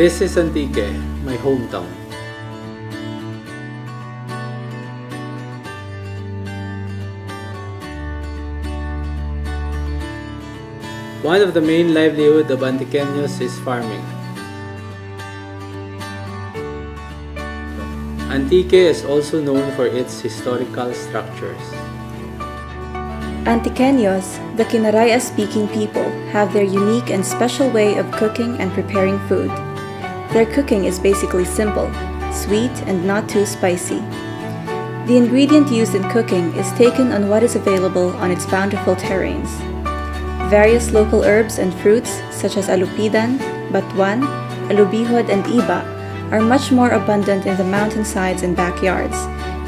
This is Antique, my hometown. One of the main livelihood of Antiqueños is farming. Antique is also known for its historical structures. Antiqueños, the Kinaraya-speaking people, have their unique and special way of cooking and preparing food. Their cooking is basically simple, sweet, and not too spicy. The ingredient used in cooking is taken on what is available on its bountiful terrains. Various local herbs and fruits such as alupidan, batuan, alubihod, and iba are much more abundant in the mountainsides and backyards,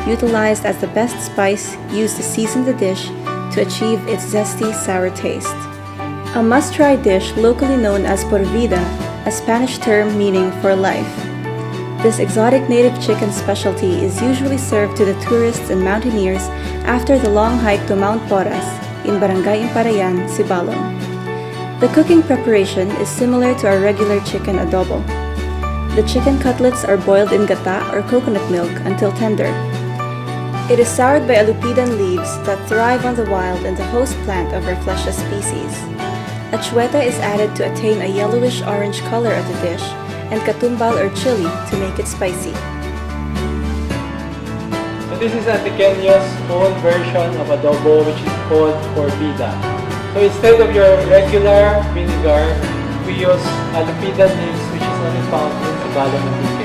utilized as the best spice used to season the dish to achieve its zesty, sour taste. A must-try dish locally known as por vida, a Spanish term meaning for life. This exotic native chicken specialty is usually served to the tourists and mountaineers after the long hike to Mount Poras in Barangay Imparayan, Sibalom. The cooking preparation is similar to our regular chicken adobo. The chicken cutlets are boiled in gata or coconut milk until tender. It is soured by alupidan leaves that thrive on the wild and the host plant of Rafflesia species. Achueta is added to attain a yellowish-orange color of the dish, and katumbal or chili to make it spicy. So this is Antiqueños' own version of adobo, which is called por vida. So instead of your regular vinegar, we use alupidan leaves, which is only found in Tagalog Antique.